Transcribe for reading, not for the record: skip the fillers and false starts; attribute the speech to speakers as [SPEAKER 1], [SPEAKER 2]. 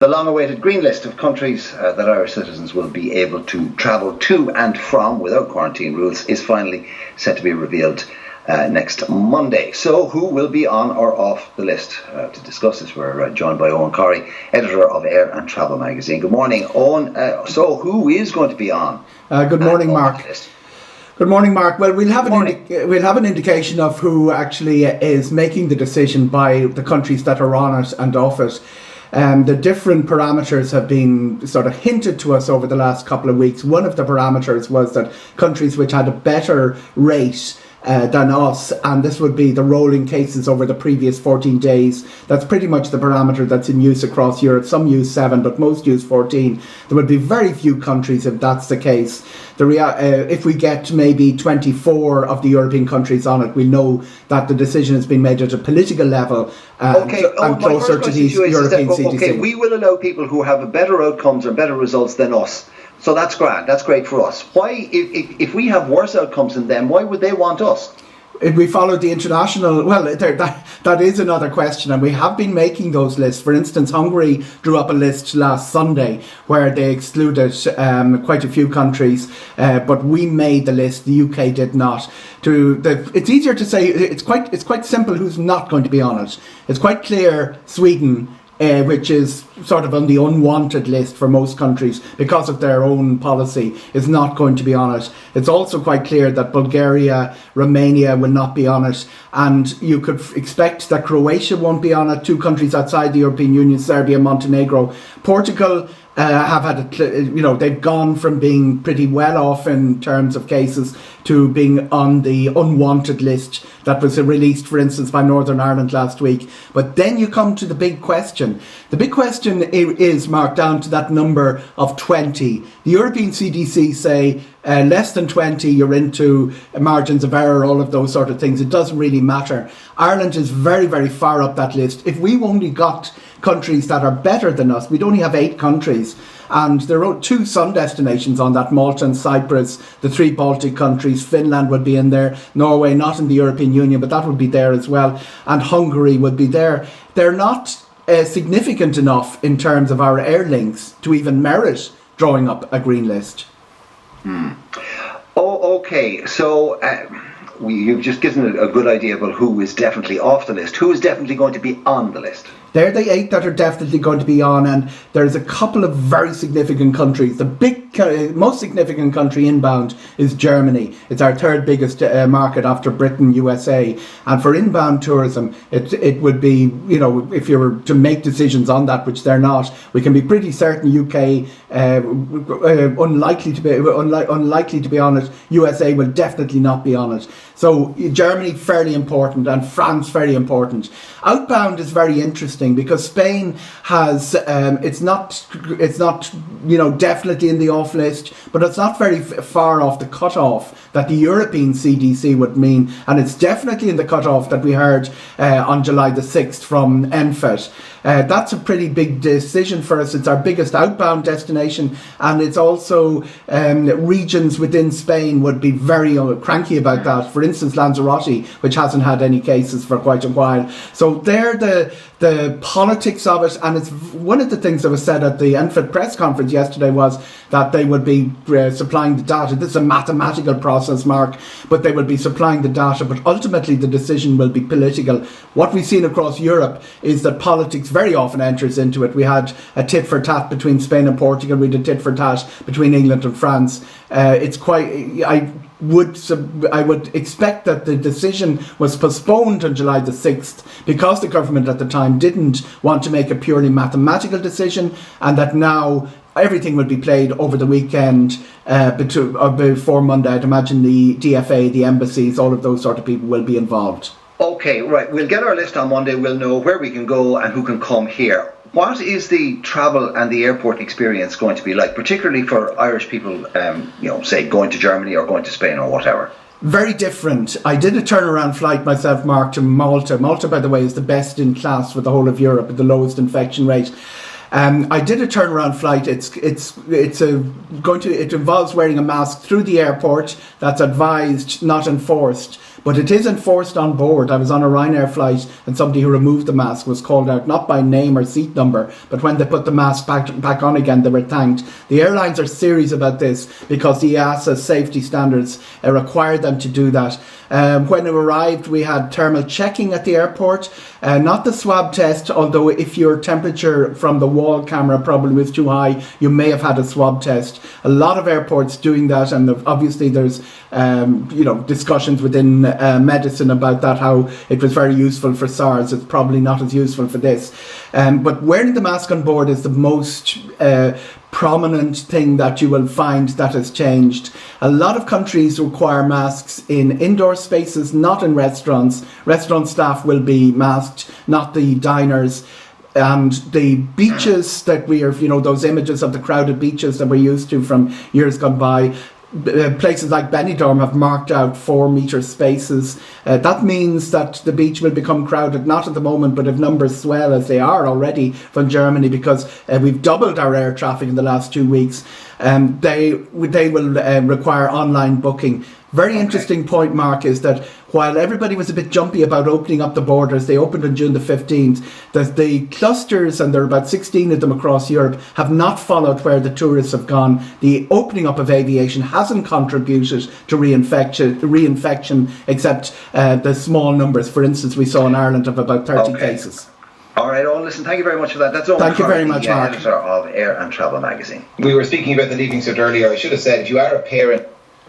[SPEAKER 1] The long-awaited green list of countries that Irish citizens will be able to travel to and from without quarantine rules is finally set to be revealed next Monday. So who will be on or off the list? To discuss this, we're joined by Owen Carey, editor of Air and Travel magazine. Good morning, Owen. So who is going to be on?
[SPEAKER 2] Good morning, Mark. Good morning, Mark. Well, we'll have an indication of who actually is making the decision by the countries that are on it and off it. The different parameters have been sort of hinted to us over the last couple of weeks. One of the parameters was that countries which had a better rate than us, and this would be the rolling cases over the previous 14 days. That's pretty much the parameter that's in use across Europe. Some use 7, but most use 14. There would be very few countries if that's the case. If we get maybe 24 of the European countries on it, we know that the decision has been made at a political level and closer to these European CDC.
[SPEAKER 1] Okay, we will allow people who have better outcomes or better results than us. So that's grand. That's great for us. Why, if we have worse outcomes than them, why would they want us?
[SPEAKER 2] If we followed the international, well, that is another question, and we have been making those lists. For instance, Hungary drew up a list last Sunday where they excluded quite a few countries, but we made the list. The UK did not. It's easier to say. It's quite simple who's not going to be on it. It's quite clear. Sweden. Which is sort of on the unwanted list for most countries because of their own policy, is not going to be on it. It's also quite clear that Bulgaria, Romania will not be on it, and you could expect that Croatia won't be on it. 2 countries outside the European Union, Serbia, Montenegro. Portugal have had they've gone from being pretty well off in terms of cases to being on the unwanted list that was released, for instance, by Northern Ireland last week. But then you come to the big question. The big question is, Mark, down to that number of 20. The European CDC say less than 20, you're into margins of error, all of those sort of things. It doesn't really matter. Ireland is very, very far up that list. If we've only got countries that are better than us, we'd only have 8 countries. And there are 2 sun destinations on that, Malta and Cyprus, the 3 Baltic countries. Finland would be in there. Norway, not in the European Union, but that would be there as well. And Hungary would be there. They're not significant enough in terms of our air links to even merit drawing up a green list.
[SPEAKER 1] Oh, okay. So you've just given a good idea about who is definitely off the list. Who is definitely going to be on the list?
[SPEAKER 2] They're the 8 that are definitely going to be on, and there's a couple of very significant countries. The most significant country inbound is Germany. It's our 3rd biggest market after Britain, USA. And for inbound tourism, it would be, if you were to make decisions on that, which they're not, we can be pretty certain UK unlikely to be on it. USA will definitely not be on it. So Germany fairly important, and France very important. Outbound is very interesting because Spain has it's not definitely in the off list, but it's not very far off the cutoff that the European CDC would mean, and it's definitely in the cutoff that we heard on July the 6th from NFET. That's a pretty big decision for us. It's our biggest outbound destination, and it's also regions within Spain would be very cranky about that. For instance, Lanzarote, which hasn't had any cases for quite a while. So they're the politics of it, and it's one of the things that was said at the NFET press conference yesterday was that they would be supplying the data. This is a mathematical process, Mark, but they will be supplying the data, but ultimately the decision will be political. What we've seen across Europe is that politics very often enters into it. We had a tit for tat between Spain and Portugal. We did tit for tat between England and France. I would expect that the decision was postponed on July the 6th because the government at the time didn't want to make a purely mathematical decision, and that now everything will be played over the weekend before Monday. I'd imagine the DFA, the embassies, all of those sort of people will be involved.
[SPEAKER 1] Okay, right. We'll get our list on Monday. We'll know where we can go and who can come here. What is the travel and the airport experience going to be like, particularly for Irish people, say going to Germany or going to Spain or whatever?
[SPEAKER 2] Very different. I did a turnaround flight myself, Mark, to Malta. Malta, by the way, is the best in class for the whole of Europe at the lowest infection rate. I did a turnaround flight. It involves wearing a mask through the airport. That's advised, not enforced. but it is enforced on board. I was on a Ryanair flight and somebody who removed the mask was called out, not by name or seat number, but when they put the mask back on again, they were thanked. The airlines are serious about this because the EASA safety standards require them to do that. When we arrived, we had thermal checking at the airport, not the swab test, although if your temperature from the wall camera probably was too high, you may have had a swab test. A lot of airports doing that, and obviously there's discussions within medicine about that, how it was very useful for SARS. It's probably not as useful for this. But wearing the mask on board is the most prominent thing that you will find that has changed. A lot of countries require masks in indoor spaces, not in restaurants. Restaurant staff will be masked, not the diners. And the beaches that we are, those images of the crowded beaches that we're used to from years gone by, places like Benidorm have marked out 4-metre spaces. That means that the beach will become crowded, not at the moment, but if numbers swell, as they are already from Germany, because we've doubled our air traffic in the last 2 weeks, they will require online booking. Very interesting point, Mark, is that while everybody was a bit jumpy about opening up the borders, they opened on June the 15th, that the clusters, and there are about 16 of them across Europe, have not followed where the tourists have gone. The opening up of aviation hasn't contributed to reinfection except the small numbers. For instance, we saw in Ireland of about 30 cases.
[SPEAKER 1] All right, Owen, listen, thank you very much for that. That's Owen Carey,
[SPEAKER 2] thank you very much, Mark.
[SPEAKER 1] editor of Air and Travel magazine.
[SPEAKER 3] We were speaking about the Leaving Cert earlier. I should have said, if you are a parent